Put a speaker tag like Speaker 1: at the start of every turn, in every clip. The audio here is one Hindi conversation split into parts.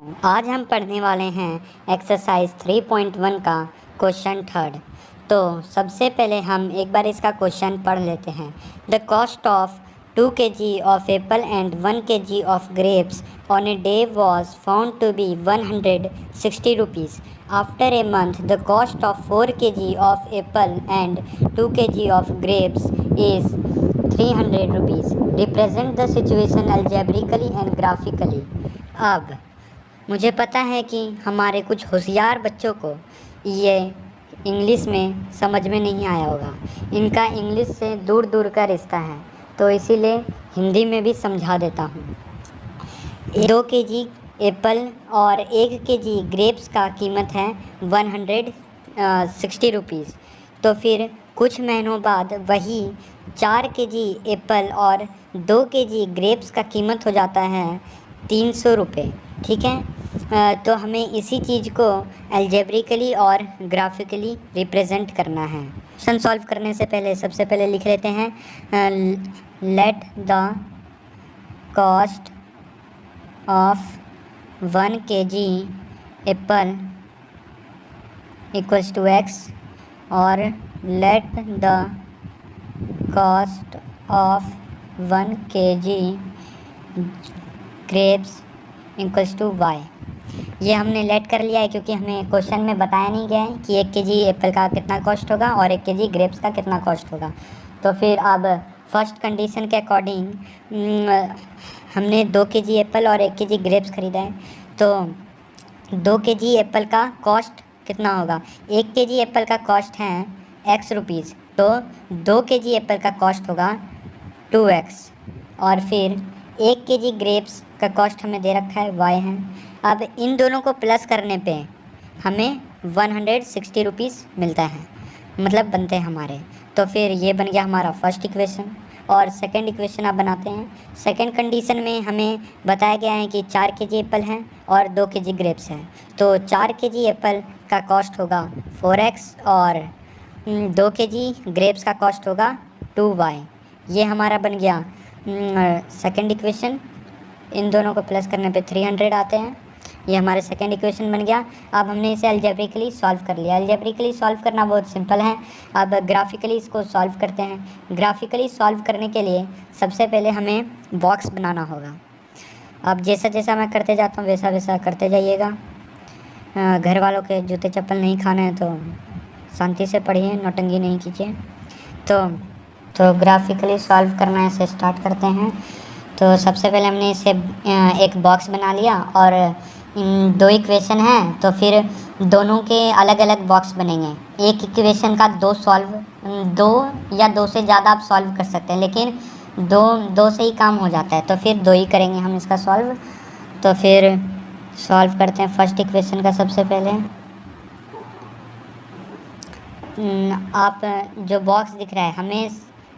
Speaker 1: आज हम पढ़ने वाले हैं एक्सरसाइज 3.1 का क्वेश्चन थर्ड। तो सबसे पहले हम एक बार इसका क्वेश्चन पढ़ लेते हैं। The cost of 2 kg of apple and 1 kg of grapes on a day was found to be 160 rupees. After a month, the cost of 4 kg of apple and 2 kg of grapes is 300 rupees. Represent the situation algebraically and graphically. अब मुझे पता है कि हमारे कुछ होशियार बच्चों को ये इंग्लिश में समझ में नहीं आया होगा। इनका इंग्लिश से दूर दूर का रिश्ता है, तो इसीलिए हिंदी में भी समझा देता हूँ। 2 kg एप्पल और 1 kg ग्रेप्स का कीमत है 160 रुपीज़। तो फिर कुछ महीनों बाद वही 4 kg एप्पल और 2 kg ग्रेप्स का कीमत हो जाता है 300 रुपये। ठीक है, तो हमें इसी चीज़ को अलजेब्रिकली और ग्राफिकली रिप्रेजेंट करना है। क्वेश्चन सॉल्व करने से पहले सबसे पहले लिख लेते हैं let the cost of 1 kg apple equals to x और let the cost of 1 kg grapes equals to y। ये हमने लेट कर लिया है क्योंकि हमें क्वेश्चन में बताया नहीं गया है कि 1 kg एप्पल का कितना कॉस्ट होगा और 1 kg ग्रेप्स का कितना कॉस्ट होगा। तो फिर अब फर्स्ट कंडीशन के अकॉर्डिंग हमने 2 kg एप्पल और 1 kg ग्रेप्स ख़रीदा है, तो 2 kg एप्पल का कॉस्ट कितना होगा। 1 kg एप्पल का कॉस्ट है x रुपीज़, तो 2 kg एप्पल का कॉस्ट होगा 2x। और फिर 1 kg ग्रेप्स का कॉस्ट हमें दे रखा है y है। अब इन दोनों को प्लस करने पे हमें 160 रुपीज़ मिलता है, मतलब बनते हैं हमारे। तो फिर ये बन गया हमारा फर्स्ट इक्वेशन। और सेकंड इक्वेशन आप बनाते हैं। सेकंड कंडीशन में हमें बताया गया है कि 4 kg एप्पल हैं और 2 kg ग्रेप्स हैं, तो 4 kg एप्पल का कॉस्ट होगा 4x और 2 kg ग्रेप्स का कॉस्ट होगा 2y। ये हमारा बन गया सेकंड इक्वेशन। इन दोनों को प्लस करने पे 300 आते हैं। ये हमारे सेकंड इक्वेशन बन गया। अब हमने इसे अलजेब्रिकली सॉल्व कर लिया। अलजेब्रिकली सॉल्व करना बहुत सिंपल है। अब ग्राफिकली इसको सॉल्व करते हैं। ग्राफिकली सॉल्व करने के लिए सबसे पहले हमें बॉक्स बनाना होगा। अब जैसा जैसा मैं करते जाता हूँ वैसा वैसा करते जाइएगा। घर वालों के जूते चप्पल नहीं खाने हैं तो शांति से पढ़िए, नौटंकी नहीं कीजिए। तो ग्राफिकली सॉल्व करना ऐसे स्टार्ट करते हैं। तो सबसे पहले हमने इसे एक बॉक्स बना लिया और 2 इक्वेशन हैं, तो फिर दोनों के अलग अलग बॉक्स बनेंगे। एक इक्वेशन का 2 या 2 से ज़्यादा आप सॉल्व कर सकते हैं, लेकिन 2 से ही काम हो जाता है, तो फिर 2 ही करेंगे हम इसका सॉल्व। तो फिर सॉल्व करते हैं फर्स्ट इक्वेशन का। सबसे पहले आप जो बॉक्स दिख रहा है, हमें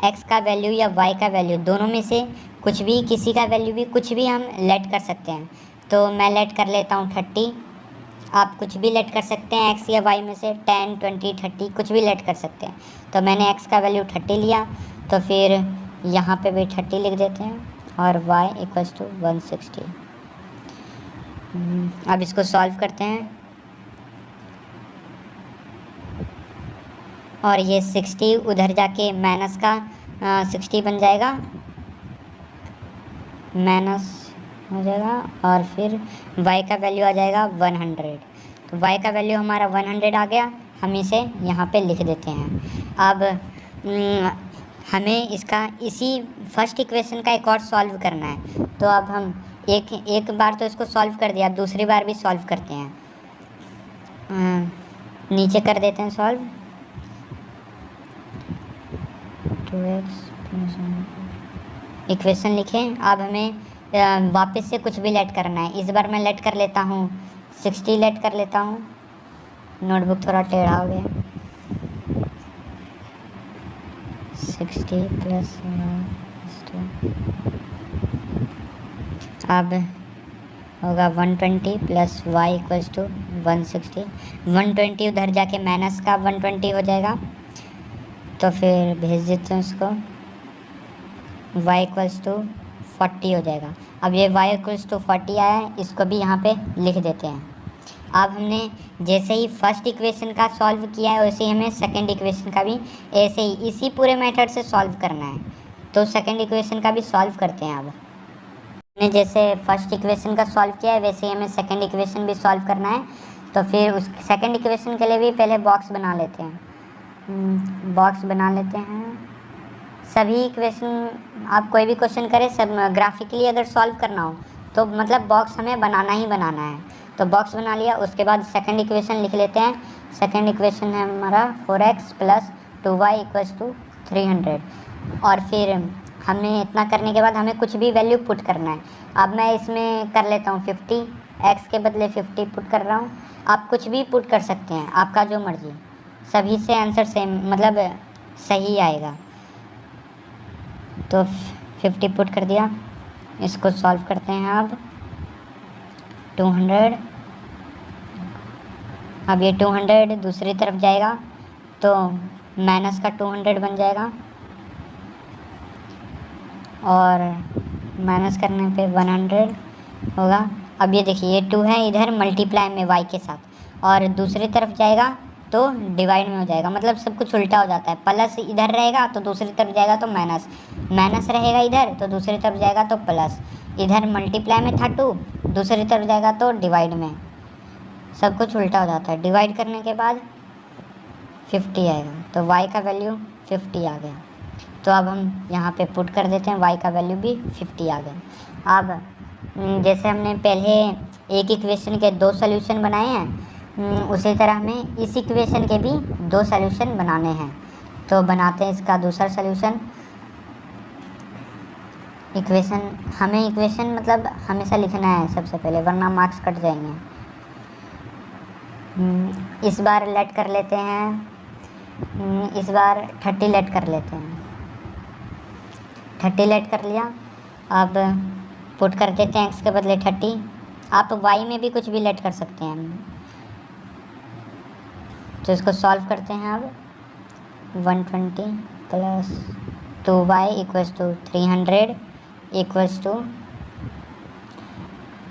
Speaker 1: x का वैल्यू या y का वैल्यू दोनों में से कुछ भी, किसी का वैल्यू भी कुछ भी हम लेट कर सकते हैं। तो मैं लेट कर लेता हूँ 30। आप कुछ भी लेट कर सकते हैं x या y में से, 10, 20, 30 कुछ भी लेट कर सकते हैं। तो मैंने x का वैल्यू 30 लिया, तो फिर यहाँ पे भी 30 लिख देते हैं और y इक्वल्स टू 160। अब इसको सॉल्व करते हैं और ये 60 उधर जाके माइनस का 60 बन जाएगा, माइनस हो जाएगा और फिर y का वैल्यू आ जाएगा 100। तो y का वैल्यू हमारा 100 आ गया। हम इसे यहाँ पे लिख देते हैं। अब हमें इसका इसी फर्स्ट इक्वेशन का एक और सॉल्व करना है। तो अब हम एक बार तो इसको सॉल्व कर दिया, अब दूसरी बार भी सॉल्व करते हैं। नीचे कर देते हैं सॉल्व। 2x इक्वेशन लिखें। अब हमें वापस से कुछ भी लेट करना है। इस बार मैं लेट कर लेता हूँ 60 लेट कर लेता हूँ। नोटबुक थोड़ा टेढ़ा हो गया। 60 प्लस अब होगा 120 प्लस y इक्वल्स टू 160। 120 उधर जाके माइनस का 120 हो जाएगा, तो फिर भेज देते हैं उसको। y इक्वल्स टू 40 हो जाएगा। अब ये y इक्वल्स टू 40 आया है, इसको भी यहाँ पे लिख देते हैं। अब हमने जैसे ही फर्स्ट इक्वेशन का सॉल्व किया है वैसे ही हमें सेकंड इक्वेशन का भी ऐसे ही इसी पूरे मेथड से सॉल्व करना है। तो सेकंड इक्वेशन का भी सॉल्व करते हैं। अब हमने जैसे फर्स्ट इक्वेशन का सॉल्व किया है वैसे ही हमें सेकंड इक्वेशन भी सॉल्व करना है। तो फिर उस सेकंड इक्वेशन के लिए भी पहले बॉक्स बना लेते हैं। बॉक्स बना लेते हैं। सभी इक्वेशन आप कोई भी क्वेश्चन करें सब ग्राफिकली अगर सॉल्व करना हो तो मतलब बॉक्स हमें बनाना ही बनाना है। तो बॉक्स बना लिया, उसके बाद सेकंड इक्वेशन लिख लेते हैं। सेकंड इक्वेशन है हमारा 4x + 2y = 300। और फिर हमने इतना करने के बाद हमें कुछ भी वैल्यू पुट करना है। अब मैं इसमें कर लेता हूँ 50, x के बदले 50 पुट कर रहा हूँ। आप कुछ भी पुट कर सकते हैं, आपका जो मर्जी, सभी से आंसर सेम मतलब सही आएगा। तो 50 पुट कर दिया, इसको सॉल्व करते हैं। अब 200, अब ये 200 दूसरी तरफ जाएगा तो माइनस का 200 बन जाएगा और माइनस करने पे 100 होगा। अब ये देखिए ये 2 है इधर मल्टीप्लाई में y के साथ और दूसरी तरफ जाएगा तो डिवाइड में हो जाएगा, मतलब सब कुछ उल्टा हो जाता है। प्लस इधर रहेगा तो दूसरी तरफ जाएगा तो माइनस, माइनस रहेगा इधर तो दूसरी तरफ जाएगा तो प्लस। इधर मल्टीप्लाई में था 2, दूसरी तरफ जाएगा तो डिवाइड में, सब कुछ उल्टा हो जाता है। डिवाइड करने के बाद 50 आएगा तो y का वैल्यू 50 आ गया। तो अब हम यहाँ पे पुट कर देते हैं, y का वैल्यू भी 50 आ गया। अब जैसे हमने पहले एक इक्वेशन के 2 सॉल्यूशन बनाए हैं, उसी तरह हमें इस इक्वेशन के भी 2 सॉल्यूशन बनाने हैं। तो बनाते हैं इसका दूसरा सॉल्यूशन। हमें इक्वेशन मतलब हमेशा लिखना है सबसे पहले, वरना मार्क्स कट जाएंगे। इस बार लेट कर लेते हैं, इस बार 30 लेट कर लेते हैं। 30 लेट कर लिया। अब पुट कर देते हैं x के बदले 30। आप y में भी कुछ भी लेट कर सकते हैं। तो इसको सॉल्व करते हैं। अब 120 + 2y = 300 =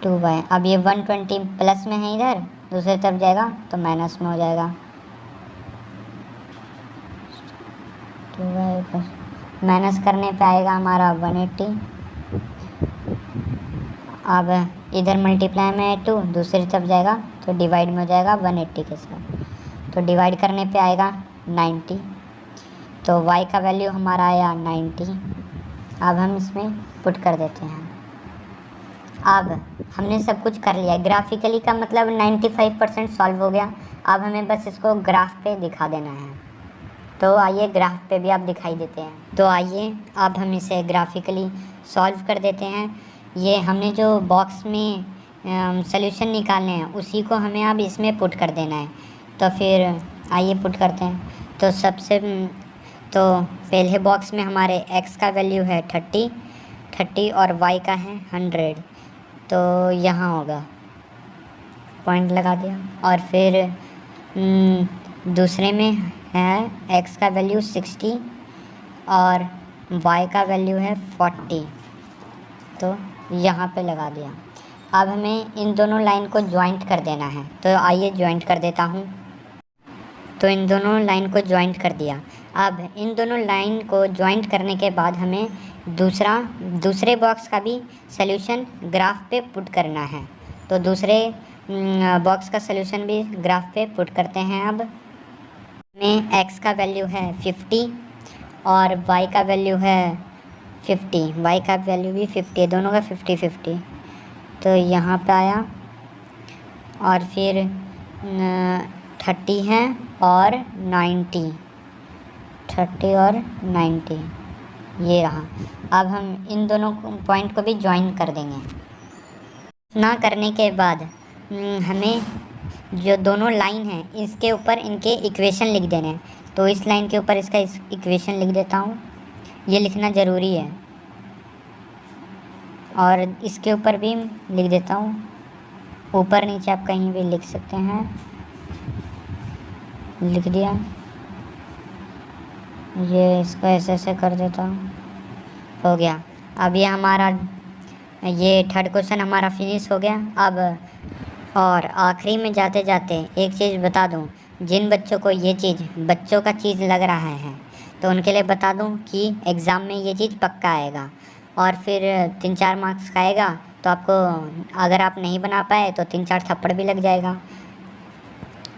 Speaker 1: 2y। अब ये 120 प्लस में है, इधर दूसरी तरफ जाएगा तो माइनस में हो जाएगा। 2y माइनस करने पे आएगा हमारा 180। अब इधर मल्टीप्लाई में है 2, दूसरी तरफ जाएगा तो डिवाइड में हो जाएगा 180 के साथ। तो डिवाइड करने पे आएगा 90। तो y का वैल्यू हमारा आया 90। अब हम इसमें पुट कर देते हैं। अब हमने सब कुछ कर लिया, ग्राफिकली का मतलब 95% सॉल्व हो गया। अब हमें बस इसको ग्राफ पे दिखा देना है। तो आइए ग्राफ पे भी आप दिखाई देते हैं। तो आइए अब हम इसे ग्राफिकली सॉल्व कर देते हैं। ये हमने जो बॉक्स में सॉल्यूशन निकालने हैं उसी को हमें अब इसमें पुट कर देना है। तो फिर आइए पुट करते हैं। तो पहले बॉक्स में हमारे x का वैल्यू है 30 और y का है 100। तो यहाँ होगा, पॉइंट लगा दिया। और फिर दूसरे में है x का वैल्यू 60 और y का वैल्यू है 40। तो यहाँ पे लगा दिया। अब हमें इन दोनों लाइन को ज्वाइंट कर देना है। तो आइए ज्वाइंट कर देता हूँ। तो इन दोनों लाइन को ज्वाइंट कर दिया। अब इन दोनों लाइन को ज्वाइंट करने के बाद हमें दूसरे बॉक्स का भी सॉल्यूशन ग्राफ पे पुट करना है। तो दूसरे बॉक्स का सॉल्यूशन भी ग्राफ पे पुट करते हैं। अब में x का वैल्यू है 50 और y का वैल्यू है 50, y का वैल्यू भी 50 है, दोनों का 50-50। तो यहाँ पे आया और फिर 30 है और 90, 30 और 90 ये रहा। अब हम इन दोनों पॉइंट को भी ज्वाइन कर देंगे। ना करने के बाद हमें जो दोनों लाइन हैं इसके ऊपर इनके इक्वेशन लिख देने हैं। तो इस लाइन के ऊपर इसका इक्वेशन लिख देता हूँ, ये लिखना ज़रूरी है। और इसके ऊपर भी लिख देता हूँ, ऊपर नीचे आप कहीं भी लिख सकते हैं। लिख दिया। ये इसको ऐसे ऐसे कर देता हूँ, हो गया। अब ये हमारा ये थर्ड क्वेश्चन हमारा फिनिश हो गया। अब और आखिरी में जाते जाते एक चीज़ बता दूं, जिन बच्चों को ये चीज़ बच्चों का चीज़ लग रहा है तो उनके लिए बता दूं कि एग्ज़ाम में ये चीज़ पक्का आएगा और फिर 3-4 मार्क्स का आएगा। तो आपको अगर आप नहीं बना पाए तो 3-4 थप्पड़ भी लग जाएगा।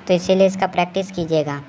Speaker 1: तो इसीलिए इसका प्रैक्टिस कीजिएगा।